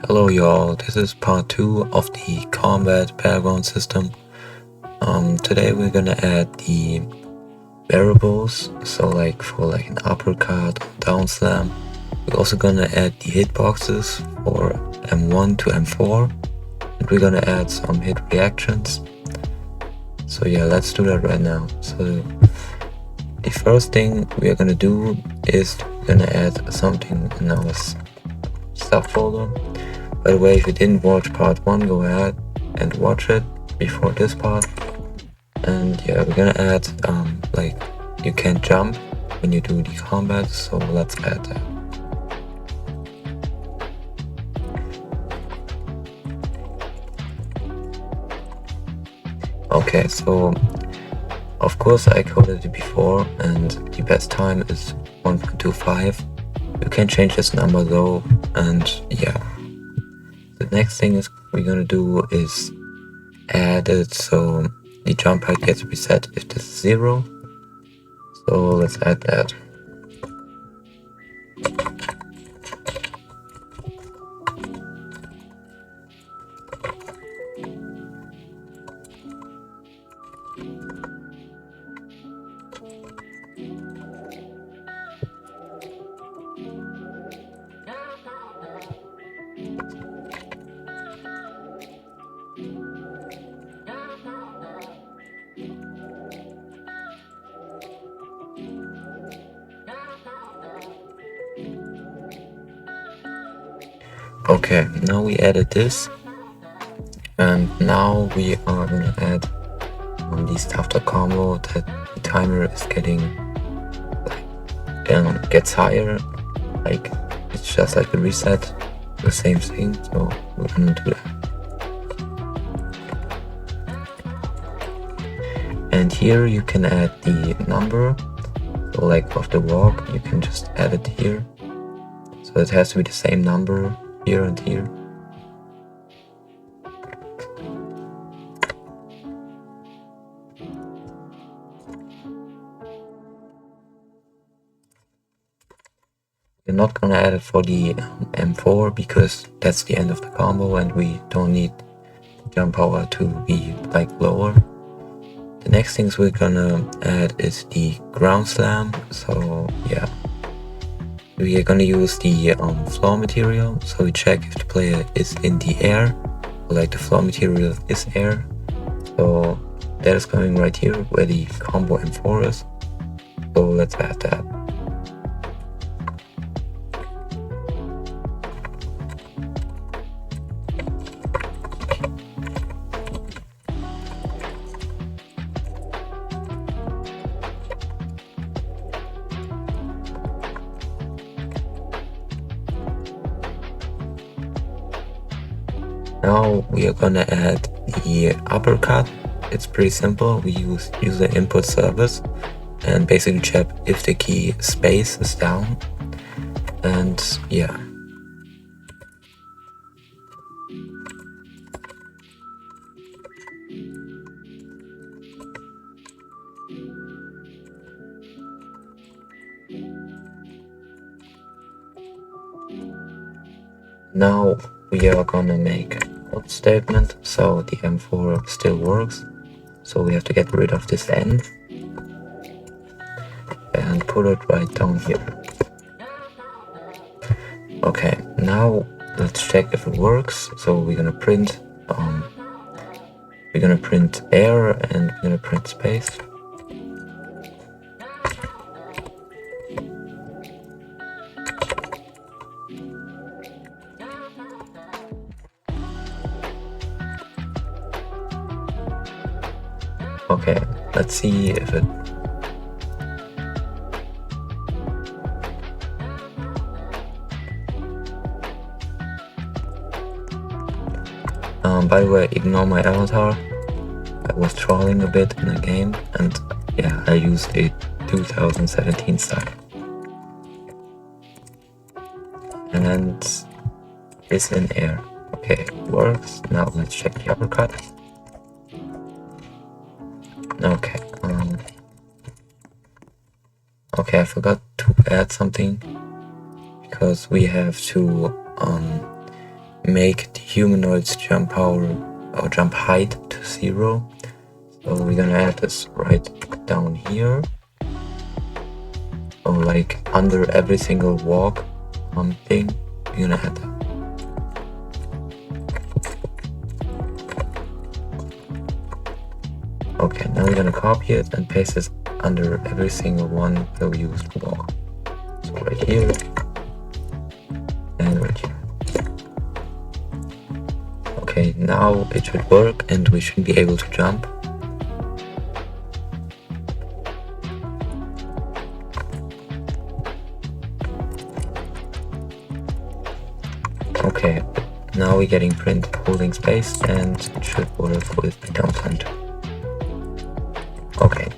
Hello y'all, this is part 2 of the combat BattleGround system. Today we're gonna add the variables, so like for an uppercut, down slam. We're also gonna add the hitboxes for M1 to M4, and we're gonna add some hit reactions. So yeah, let's do that right now. So the first thing we are gonna do is we're gonna add something in our stuff folder. By the way, if you didn't watch part 1, go ahead and watch it before this part. And yeah, we're gonna add you can't jump when you do the combat, so let's add that. Okay, so of course I coded it before, and the best time is 1.25. You can change this number though, and yeah. The next thing is we're gonna do is add it so the jump height gets reset if this is 0. So let's add that. Okay, now we added this, and now we are gonna add the starter combo that the timer is getting gets higher, like it's just like a reset, the same thing. So we're gonna do that. And here you can add the number, so like of the walk, you can just add it here. So it has to be the same number here and here. We're not gonna add it for the M4 because that's the end of the combo and we don't need the jump power to be like lower. The next things we're gonna add is the ground slam. So yeah, we are gonna use the floor material. So we check if the player is in the air, like the floor material is air. So that is going right here where the combo M4 is. So let's add that. Now we are gonna add the uppercut. It's pretty simple. We use user input service and basically check if the key space is down. And yeah. Now we are gonna make a statement, so the M4 still works. So we have to get rid of this end and put it right down here. Okay, now let's check if it works. So we're gonna print air and we're gonna print space. Okay, let's see if it... by the way, ignore my avatar. I was trolling a bit in the game, and yeah, I used a 2017 style. And it's in air. Okay, works. Now let's check the uppercut. Okay, okay, I forgot to add something because we have to make the humanoid's jump power or jump height to 0. So we're gonna add this right down here, or like under every single walk thing. We're gonna add that. Okay, now we're gonna copy it and paste it under every single one that we used to walk. So right here and right here. Okay, now it should work and we should be able to jump. Okay, now we're getting print holding space and it should work with the down time too. Okay,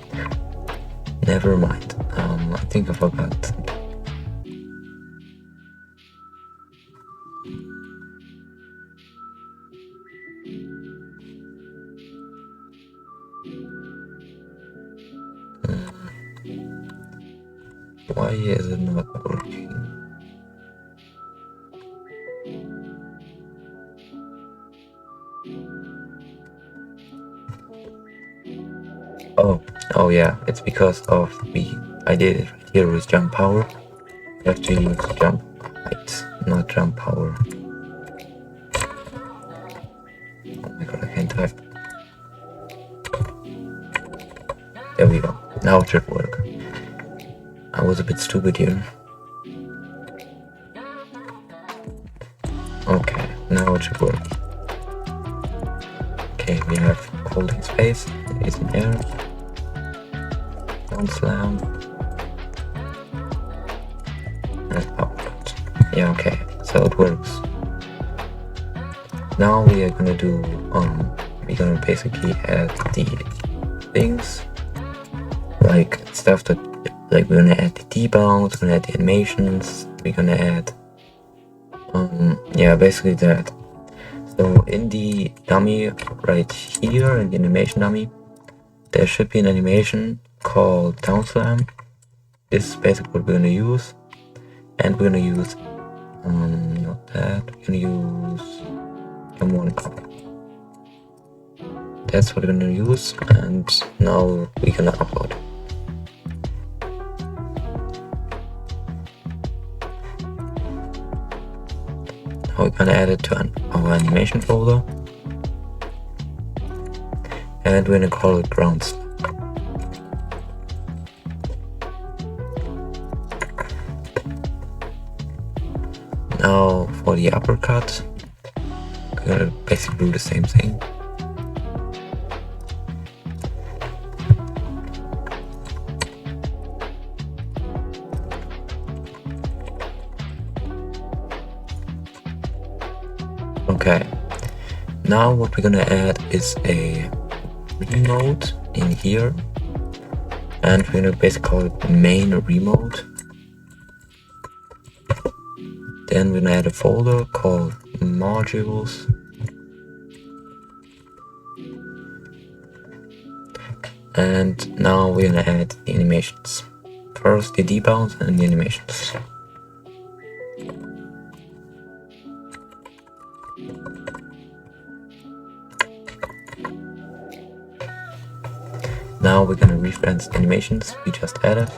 never mind. I think I forgot something. Why is it not working? Oh yeah, it's because of I did it right here with jump power. You have to use jump height, not jump power. Oh my god, I can't type. There we go. Now it should work. I was a bit stupid here. Okay, now it should work. Okay, we have holding space, it's in air. Down slam. And upward. Yeah, okay, so it works. Now we are gonna do, we're gonna basically add the things, like stuff that, like we're gonna add the debounce, we're gonna add the animations, we're gonna add, yeah, basically that. So in the dummy right here, in the animation dummy, there should be an animation called down slam. This is basically what we're gonna use, and we're gonna use, not that, we're gonna use M1 copy. That's what we're gonna use, and now we're gonna upload. Now we're gonna add it to our animation folder, and we're gonna call it grounds. Now for the uppercut, we're gonna basically do the same thing. Okay, now what we're gonna add is a remote in here, and we're gonna basically call it main remote. Then we're gonna add a folder called modules. And now we're gonna add the animations. First the debounce and the animations. Now we're gonna reference the animations we just added.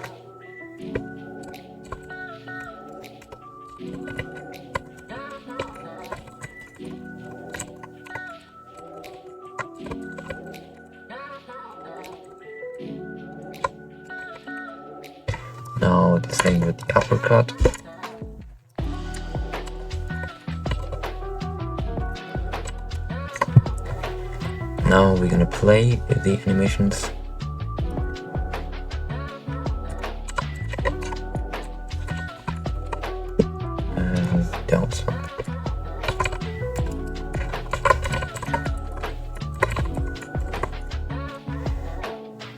Now the same with the uppercut. Now we're gonna play the animations. And down some.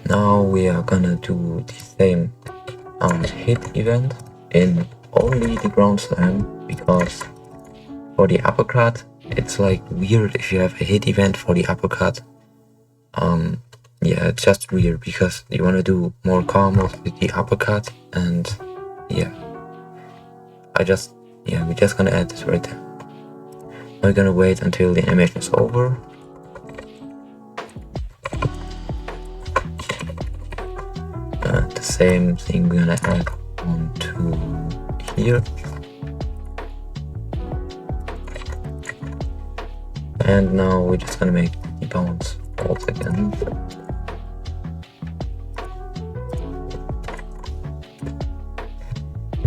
Now we are gonna do the same hit event in only the ground slam, because for the uppercut it's like weird if you have a hit event for the uppercut. Yeah, it's just weird because you want to do more combos with the uppercut, and yeah, we're just gonna add this right there. We're gonna wait until the animation is over. The same thing we're gonna add onto here. And now we're just gonna make the bounce balls again.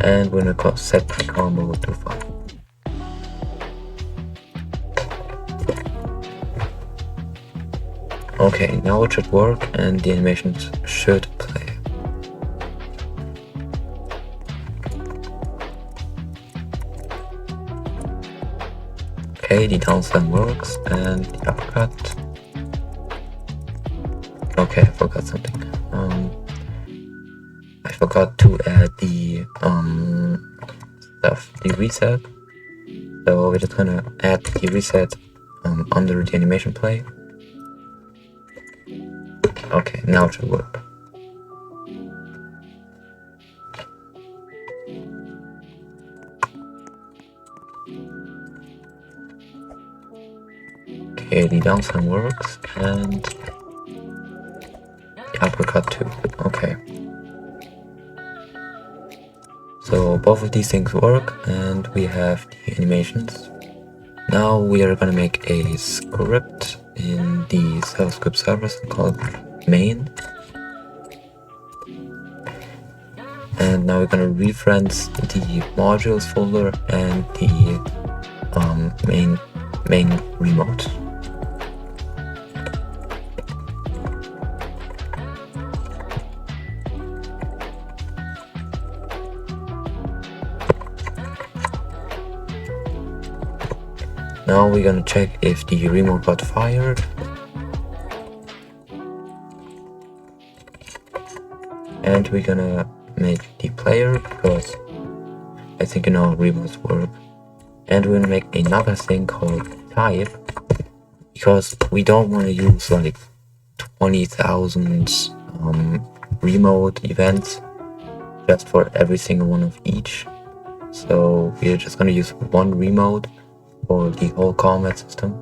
And we're gonna set the combo to 5. Okay, now it should work and the animations should play. Okay, the down slam works and the uppercut. Okay, I forgot something. I forgot to add the stuff, the reset. So we're just gonna add the reset under the animation play. Okay, now it should work. Okay, the down slam works and the uppercut too. Okay. So both of these things work and we have the animations. Now we are gonna make a script in the self-script service called main. And now we're gonna reference the modules folder and the main remote. Now we're gonna check if the remote got fired. And we're gonna make the player, because I think you know remotes work. And we're gonna make another thing called type, because we don't want to use like 20,000 remote events just for every single one of each. So we're just gonna use one remote for the whole combat system.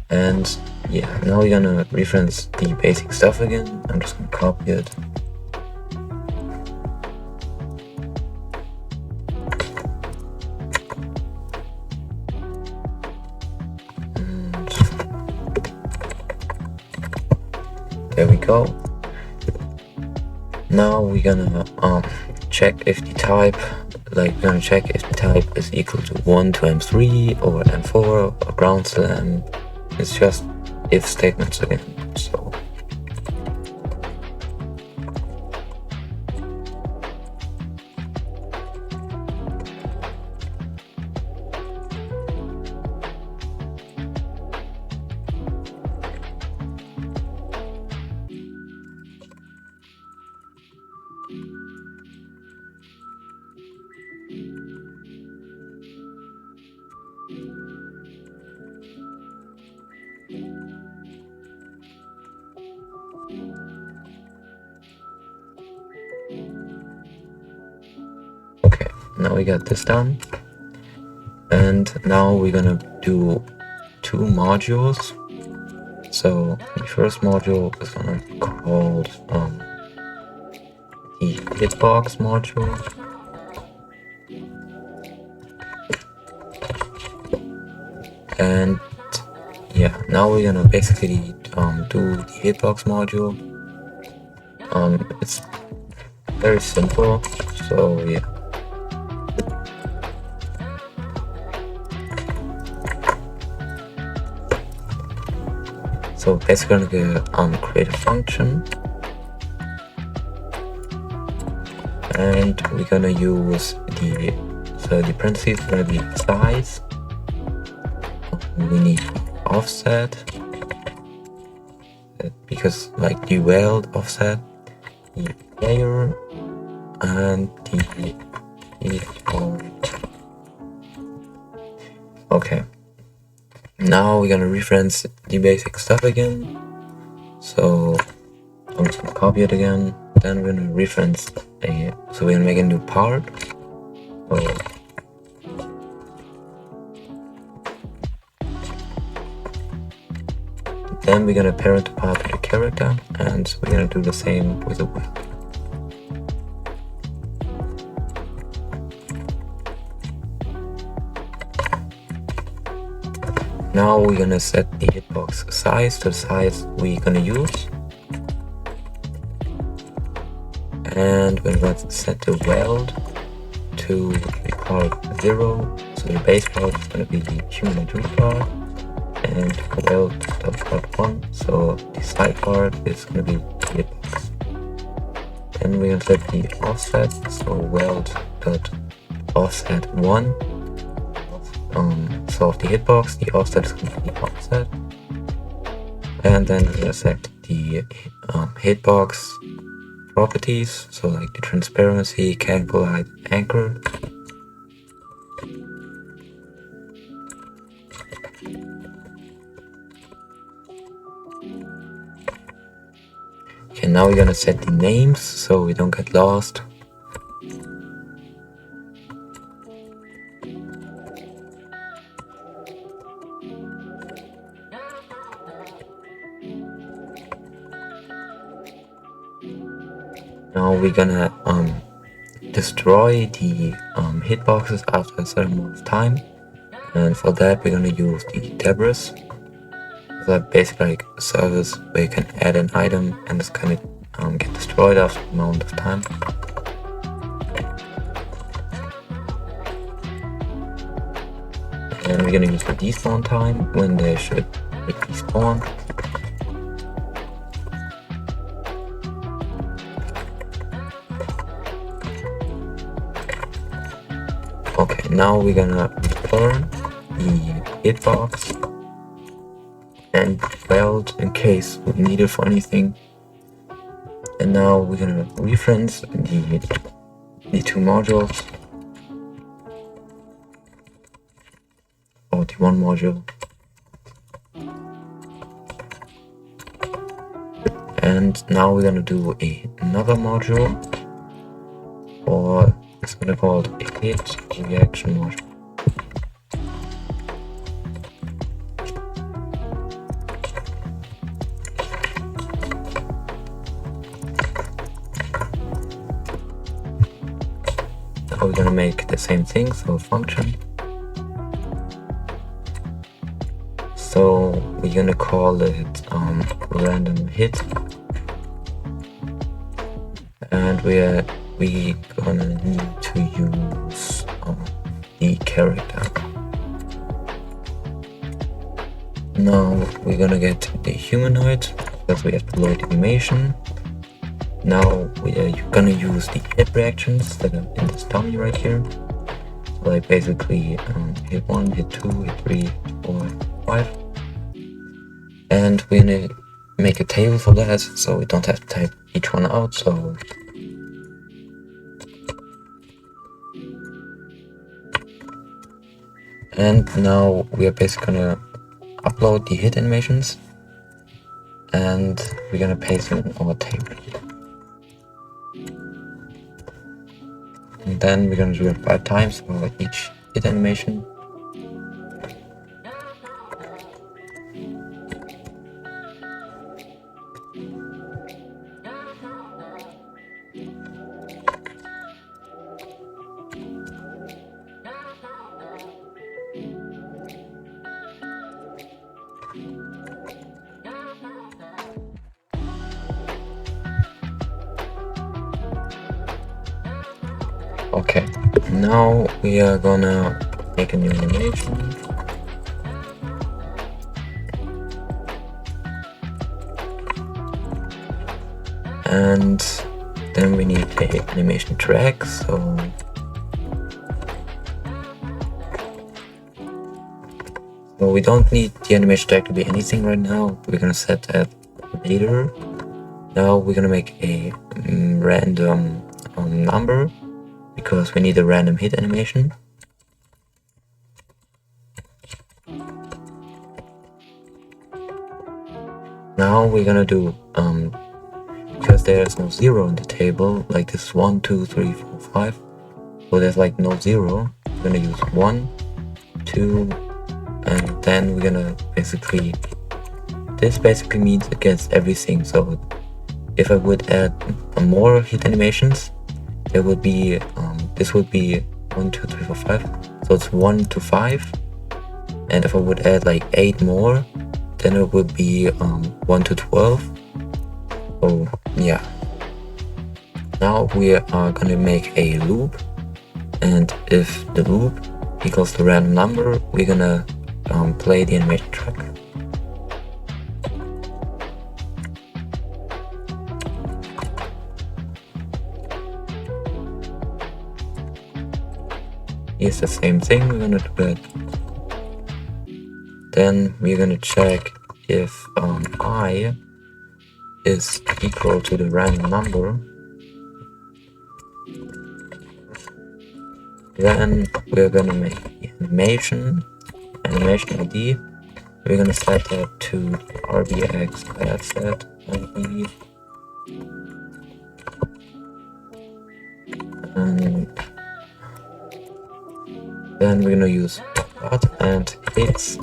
And yeah, now we're gonna reference the basic stuff again. I'm just gonna copy it. And there we go. Now we're gonna check if the type, we're gonna check if the type is equal to 1 to M3 or M4 or ground slam. It's just if statements again. So okay, now we got this done. And now we're gonna do 2 modules. So the first module is gonna be called the Hitbox module. And yeah, now we're gonna basically do the Hitbox module. It's very simple, so yeah. So basically we're gonna create a function, and we're gonna use the parentheses are gonna be size. We need offset, because like the weld offset, the player, and the okay. Now we're gonna reference the basic stuff again. So I'm just gonna copy it again. Then we're gonna reference so we're gonna make a new part. So Then we're gonna parent the part with the character, and we're gonna do the same with the wheel. Now we're gonna set the hitbox size to the size we're gonna use. And we're going to set the weld to the part 0. So the base part is going to be the humanoid root part, and weld to part 1. So the side part is going to be the hitbox. Then we're going to set the offset. So weld dot offset 1. So of the hitbox, the offset is going to be the offset. And then we're going to set the hitbox properties, so like the transparency, candle light, anchor. Okay, now we're gonna set the names so we don't get lost. Now we're gonna destroy the hitboxes after a certain amount of time, and for that we're gonna use the debris. That basically like a service where you can add an item and it's gonna get destroyed after an amount of time. And we're gonna use the despawn time when they should respawn. Okay, now we're gonna return the hitbox and weld in case we need it for anything. And now we're gonna reference the two modules, or the one module. And now we're gonna do another module, or it's gonna be called a hit reaction module. Now we're gonna make the same thing, so a function. So we're gonna call it random hit, and we're gonna need to use the character. Now we're gonna get the humanoid because we have to load the animation. Now we're gonna use the hit reactions that are in this dummy right here. So like basically hit 1, hit 2, hit 3, hit 4, hit 5. And we're gonna make a table for that so we don't have to type each one out. So and now we are basically gonna upload the hit animations and we're gonna paste them in our table. And then we're gonna do it 5 times for each hit animation. Okay, now we are gonna make a new animation. And then we need an animation track, so we don't need the animation track to be anything right now. We're gonna set that later. Now we're gonna make a random number, because we need a random hit animation. Now we're gonna do, because there's no 0 in the table, like this 1, 2, 3, 4, 5, so there's like no 0, we're gonna use 1, 2, and then we're gonna basically this basically means it gets everything. So if I would add more hit animations, there would be this would be 1, 2, 3, 4, 5. So it's 1 to 5. And if I would add like 8 more, then it would be 1 to 12. So yeah. Now we are gonna make a loop, and if the loop equals the random number, we're gonna play the animation track. Here's the same thing, we're gonna do it. Then we're gonna check if I is equal to the random number. Then we're gonna make the animation ID. We're gonna set that to RBX set ID. And then we're gonna use dot and hits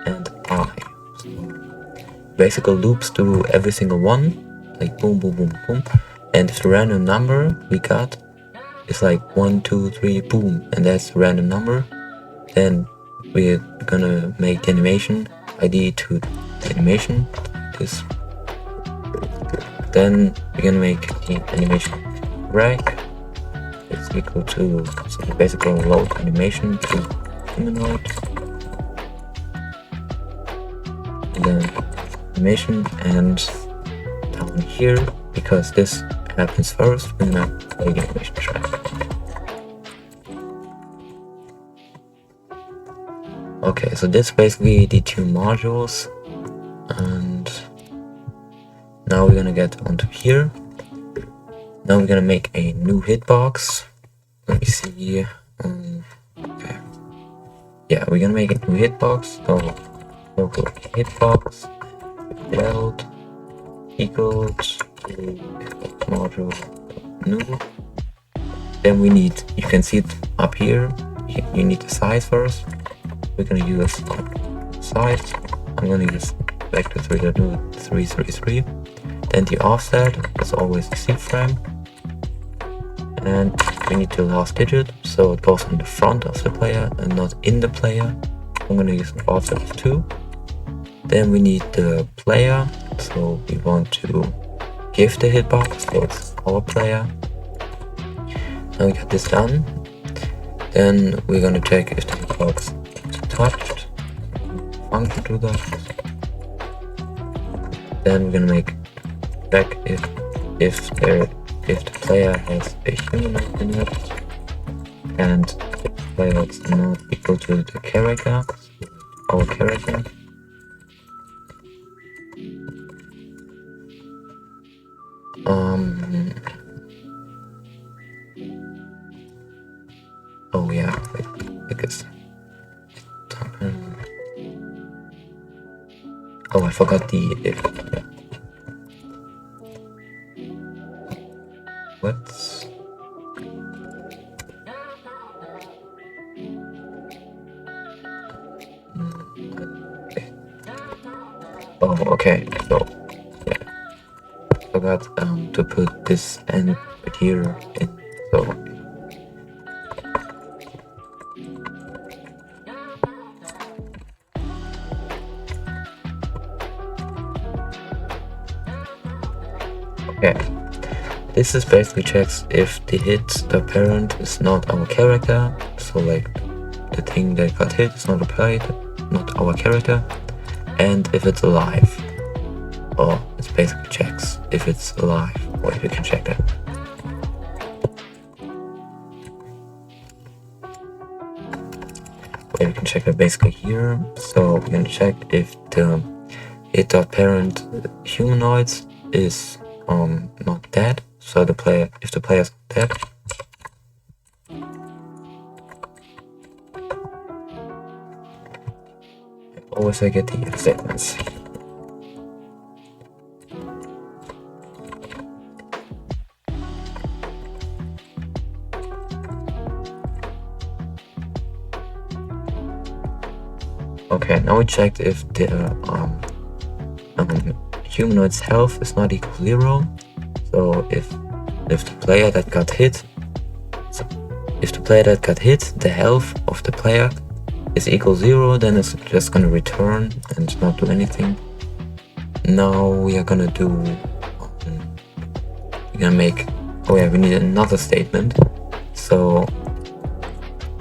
and I. So basically loops do every single one, like boom, boom, boom, boom. And if the random number we got is like 1, 2, 3, boom, and that's the random number, then we're gonna make the animation ID to the animation. This. Then we're gonna make the animation rack. It's equal to, so basically load animation to humanoid. And then animation, and down here, because this happens first, we're gonna play the animation track. Okay, so this basically the two modules, and now we're gonna get onto here. Now we're gonna make a new hitbox. Let me see. Okay. Yeah, we're gonna make a new hitbox. So local hitbox build equals module new. Then we need, you can see it up here. You need the size first. We're gonna use size. I'm gonna use vector 333. Then the offset is always the seed frame. And we need the last digit, so it goes in the front of the player and not in the player. I'm gonna use an offset of 2. Then we need the player, so we want to give the hitbox, so it's our player. Now we got this done. Then we're gonna check if the hitbox is touched. Function to that. Then we're gonna make check if the player has a humanoid in it, and if the player is not equal to the character, our character. Oh yeah, wait, I guess. Oh, I forgot the if. Yeah. What's oh, okay, so yeah, forgot to put this end here in, so okay. This is basically checks if the parent is not our character, so like the thing that got hit is not a player, not our character, and if it's alive. Or it basically checks if it's alive, or if you can check that. Or you can check that basically here. So we're gonna check if the hit.parent humanoids is not dead. So if the player's not dead, always I get the if statements. Okay, now we checked if the humanoid's health is not equal to 0. So if the player that got hit, the health of the player is equal to 0, then it's just gonna return and not do anything. Now we are gonna do, we're gonna make, oh yeah, we need another statement. So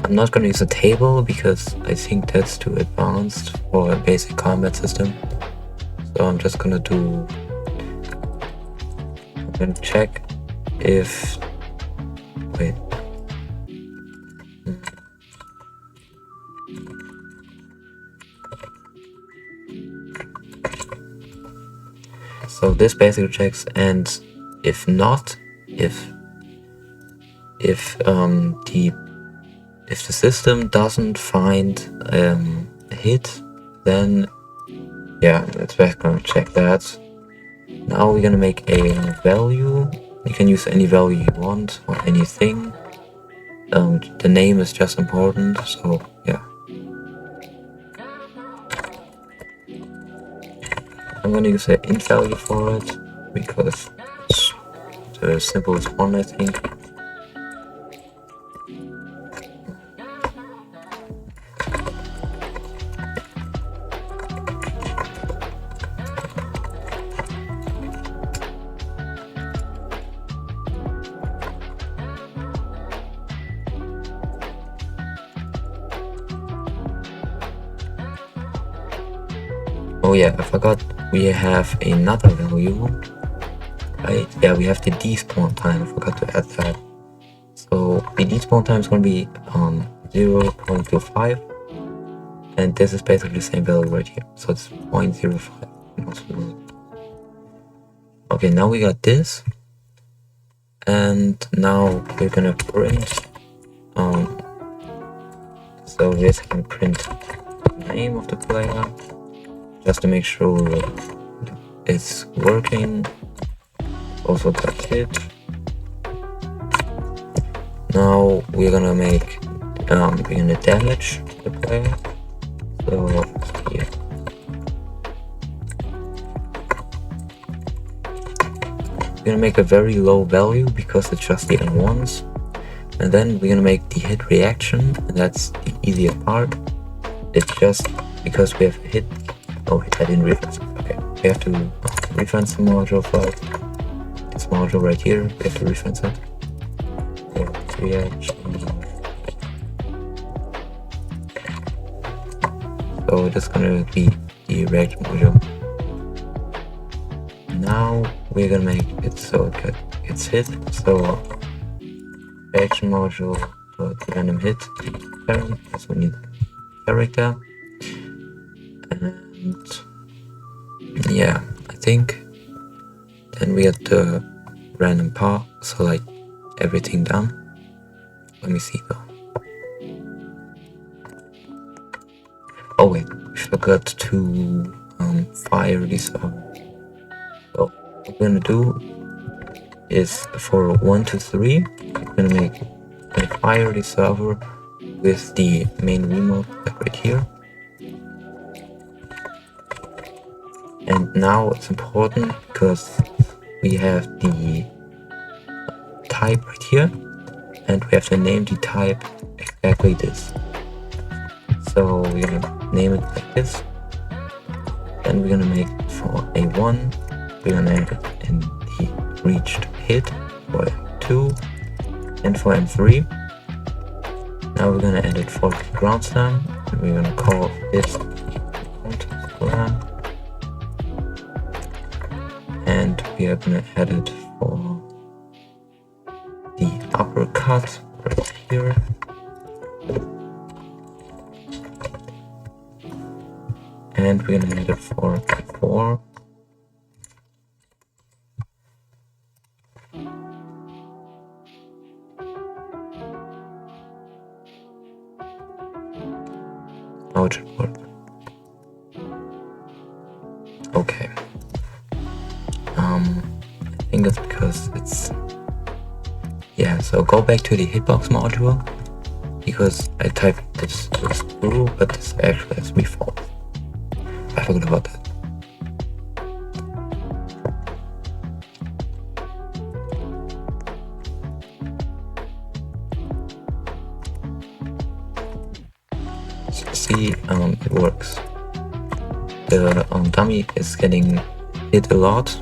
I'm not gonna use a table because I think that's too advanced for a basic combat system. So I'm just gonna do, I'm gonna check if, wait. So this basically checks, and if not, if the system doesn't find a hit, then yeah, it's best gonna check that. Now we're gonna make a value. You can use any value you want or anything. The name is just important, so yeah. I'm gonna use an int value for it because it's the simplest one, I think. Oh yeah, I forgot we have another value, right? Yeah, we have the despawn time. I forgot to add that. So the despawn time is going to be 0.25, and this is basically the same value right here. So it's 0.05. Okay, now we got this, and now we're gonna print. So we're gonna print the name of the player, just to make sure it's working. Also got hit. Now we're gonna make we're gonna damage the player. So yeah. We're gonna make a very low value because it's just the N1s. And then we're gonna make the hit reaction, and that's the easiest part. It's just because we have hit. Oh, I didn't reference it. Okay, we have to reference the module first. This module right here, we have to reference it. Reaction. So that's gonna be the reaction module. Now we're gonna make it so it gets hit. So reaction module random hit parent, because we need character. And yeah, I think then we get the random part, so like everything done. Let me see though. Oh wait, we forgot to fire this up. So what we're gonna do is for 1 to 3, we're gonna fire the server with the main remote right here. And now it's important because we have the type right here, and we have to name the type exactly this. So we're gonna name it like this. Then we're gonna make it for A1, we're gonna add it in the reached hit for M2 and for M3. Now we're gonna add it for the ground slam, and we're gonna call this ground slam. And we are gonna add it for the uppercut right here. And we're gonna add it for 4. Now it should work. Okay. I think it's because it's, yeah, so go back to the hitbox module, because I typed this is true, but this actually has to be false. I forgot about that. So see, it works. The dummy is getting hit a lot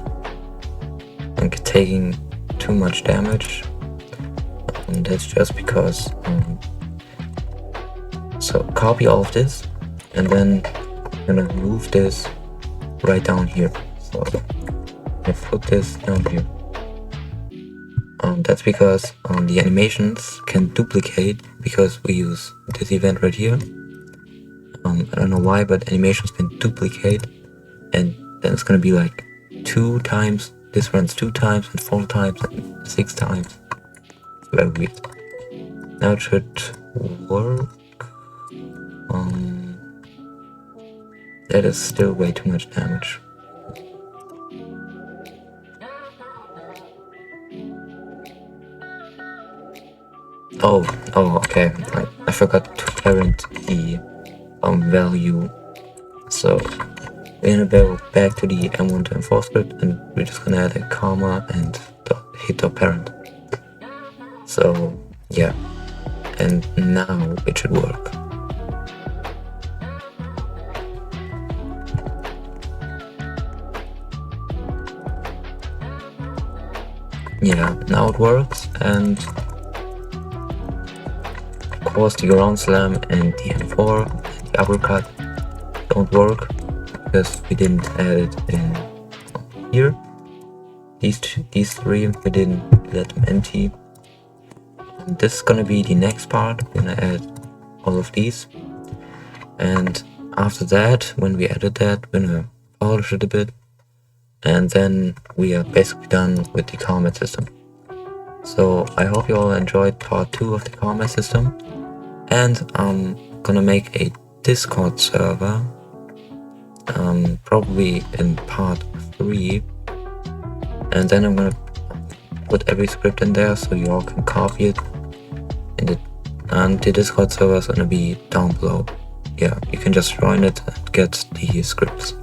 and taking too much damage. That's just because so copy all of this and then I'm gonna move this right down here. So I put this down here. That's because the animations can duplicate because we use this event right here. I don't know why, but animations can duplicate, and then it's gonna be like 2 times. This runs 2 times and 4 times and 6 times. It's very weird. Now it should work. That is still way too much damage. Oh, okay. I forgot to parent the value. So we're gonna go back to the M1 to M4 script, and we're just gonna add a comma and hit our parent. So yeah, and now it should work. Yeah, now it works, and of course the ground slam and the M4 and the uppercut don't work because we didn't add it in here. These 3 we didn't let them empty. And this is gonna be the next part. We're gonna add all of these, and after that, when we added that, we're gonna polish it a bit, and then we are basically done with the combat system. So I hope you all enjoyed part 2 of the combat system, and I'm gonna make a Discord server probably in part 3, and then I'm gonna put every script in there so you all can copy it, and the Discord server is gonna be down below. Yeah, you can just join it and get the scripts.